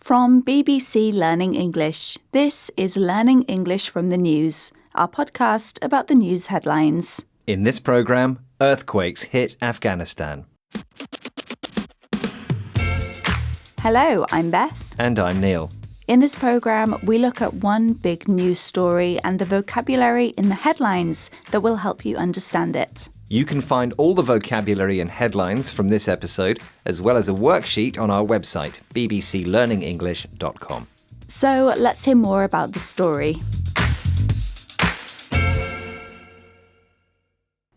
From BBC Learning English, this is Learning English from the News, our podcast about the news headlines. In this programme, earthquakes hit Afghanistan. Hello, I'm Beth. And I'm Neil. In this programme, we look at one big news story and the vocabulary in the headlines that will help you understand it. You can find all the vocabulary and headlines from this episode, as well as a worksheet on our website, bbclearningenglish.com. So let's hear more about the story.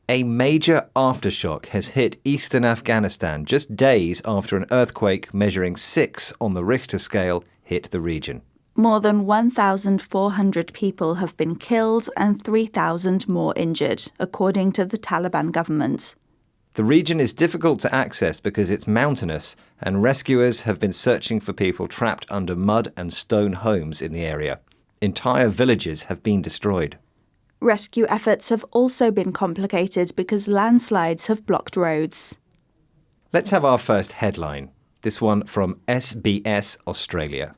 A major aftershock has hit eastern Afghanistan just days after an earthquake measuring 6 on the Richter scale hit the region. More than 1,400 people have been killed and 3,000 more injured, according to the Taliban government. The region is difficult to access because it's mountainous, and rescuers have been searching for people trapped under mud and stone homes in the area. Entire villages have been destroyed. Rescue efforts have also been complicated because landslides have blocked roads. Let's have our first headline, this one from SBS Australia.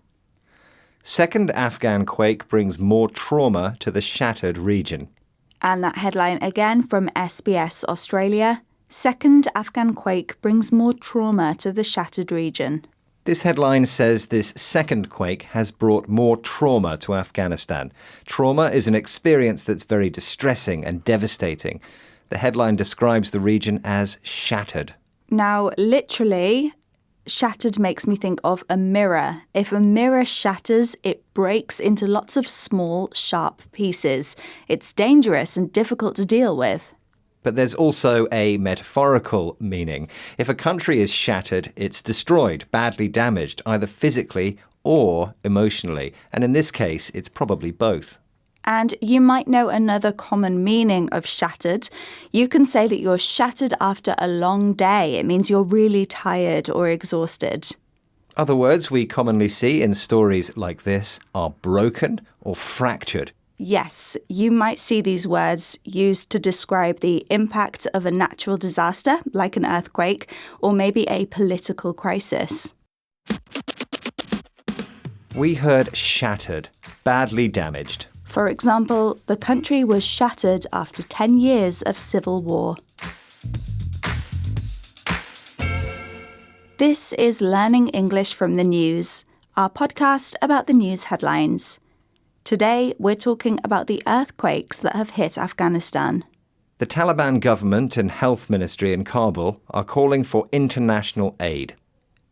Second Afghan quake brings more trauma to the shattered region. And that headline again from SBS Australia. Second Afghan quake brings more trauma to the shattered region. This headline says this second quake has brought more trauma to Afghanistan. Trauma is an experience that's very distressing and devastating. The headline describes the region as shattered. Now, literally, shattered makes me think of a mirror. If a mirror shatters, it breaks into lots of small, sharp pieces. It's dangerous and difficult to deal with. But there's also a metaphorical meaning. If a country is shattered, it's destroyed, badly damaged, either physically or emotionally. And in this case, it's probably both. And you might know another common meaning of shattered. You can say that you're shattered after a long day. It means you're really tired or exhausted. Other words we commonly see in stories like this are broken or fractured. Yes, you might see these words used to describe the impact of a natural disaster, like an earthquake, or maybe a political crisis. We heard shattered, badly damaged. For example, the country was shattered after 10 years of civil war. This is Learning English from the News, our podcast about the news headlines. Today, we're talking about the earthquakes that have hit Afghanistan. The Taliban government and health ministry in Kabul are calling for international aid.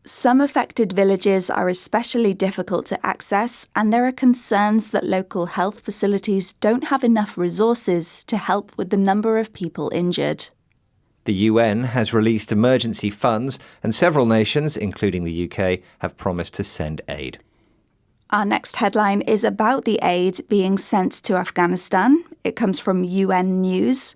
Some affected villages are especially difficult to access, and there are concerns that local health facilities don't have enough resources to help with the number of people injured. The UN has released emergency funds, and several nations, including the UK, have promised to send aid. Our next headline is about the aid being sent to Afghanistan. It comes from UN News.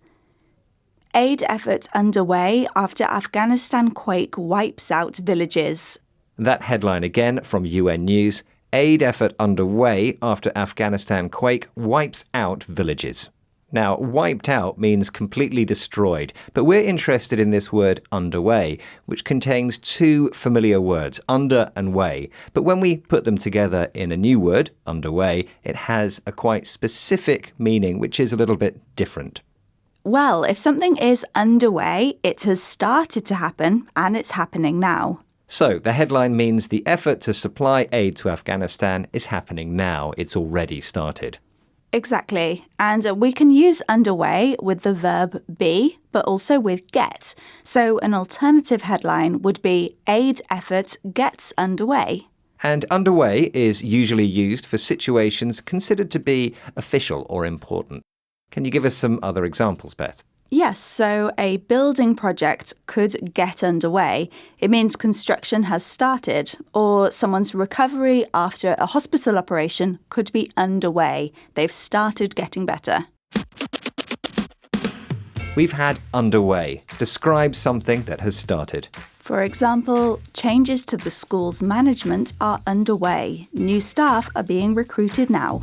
Aid efforts underway after Afghanistan quake wipes out villages. That headline again from UN News. Aid effort underway after Afghanistan quake wipes out villages. Now, wiped out means completely destroyed, but we're interested in this word underway, which contains two familiar words, under and way. But when we put them together in a new word, underway, it has a quite specific meaning, which is a little bit different. Well, if something is underway, it has started to happen, and it's happening now. So, the headline means the effort to supply aid to Afghanistan is happening now. It's already started. Exactly. And we can use underway with the verb be, but also with get. So an alternative headline would be aid effort gets underway. And underway is usually used for situations considered to be official or important. Can you give us some other examples, Beth? Yes, so a building project could get underway. It means construction has started, or someone's recovery after a hospital operation could be underway. They've started getting better. We've had underway. Describe something that has started. For example, changes to the school's management are underway. New staff are being recruited now.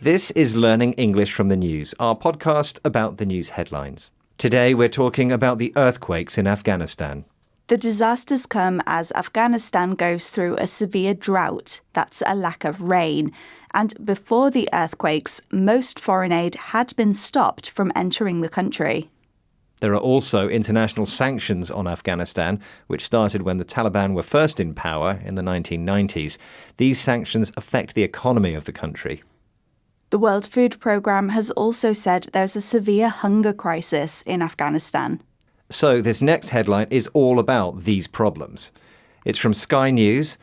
This is Learning English from the News, our podcast about the news headlines. Today we're talking about the earthquakes in Afghanistan. The disasters come as Afghanistan goes through a severe drought. That's a lack of rain. And before the earthquakes, most foreign aid had been stopped from entering the country. There are also international sanctions on Afghanistan, which started when the Taliban were first in power in the 1990s. These sanctions affect the economy of the country. The World Food Programme has also said there's a severe hunger crisis in Afghanistan. So this next headline is all about these problems. It's from Sky News.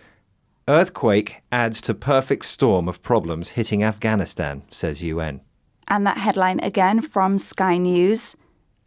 Earthquake adds to perfect storm of problems hitting Afghanistan, says UN. And that headline again from Sky News.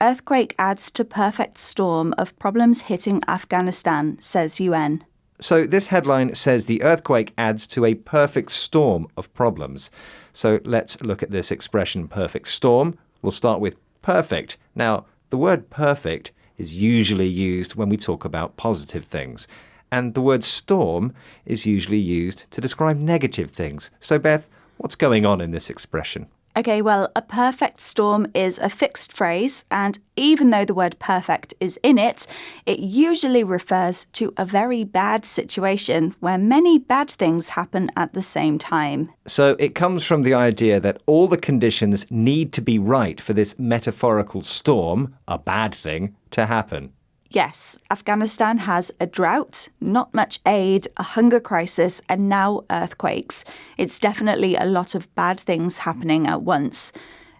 Earthquake adds to perfect storm of problems hitting Afghanistan, says UN. So this headline says the earthquake adds to a perfect storm of problems. So let's look at this expression, perfect storm. We'll start with perfect. Now, the word perfect is usually used when we talk about positive things. And the word storm is usually used to describe negative things. So, Beth, what's going on in this expression? Okay, well, a perfect storm is a fixed phrase, and even though the word perfect is in it, it usually refers to a very bad situation where many bad things happen at the same time. So it comes from the idea that all the conditions need to be right for this metaphorical storm, a bad thing, to happen. Yes, Afghanistan has a drought, not much aid, a hunger crisis, and now earthquakes. It's definitely a lot of bad things happening at once.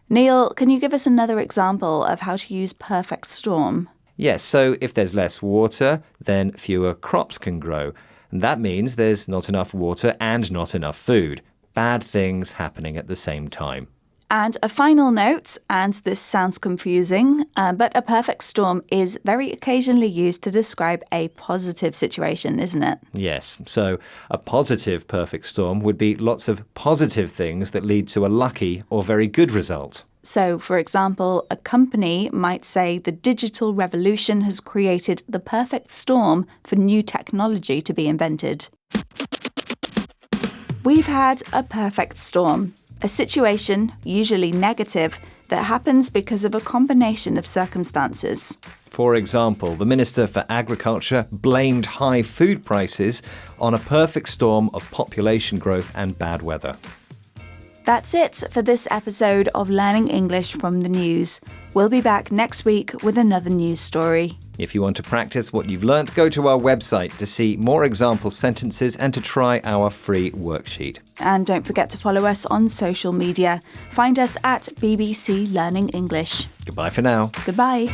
Neil, can you give us another example of how to use perfect storm? Yes, so if there's less water, then fewer crops can grow. And that means there's not enough water and not enough food. Bad things happening at the same time. And a final note, and this sounds confusing, but a perfect storm is very occasionally used to describe a positive situation, isn't it? Yes, so a positive perfect storm would be lots of positive things that lead to a lucky or very good result. So, for example, a company might say the digital revolution has created the perfect storm for new technology to be invented. We've had a perfect storm. A situation, usually negative, that happens because of a combination of circumstances. For example, the Minister for Agriculture blamed high food prices on a perfect storm of population growth and bad weather. That's it for this episode of Learning English from the News. We'll be back next week with another news story. If you want to practice what you've learnt, go to our website to see more example sentences and to try our free worksheet. And don't forget to follow us on social media. Find us at BBC Learning English. Goodbye for now. Goodbye.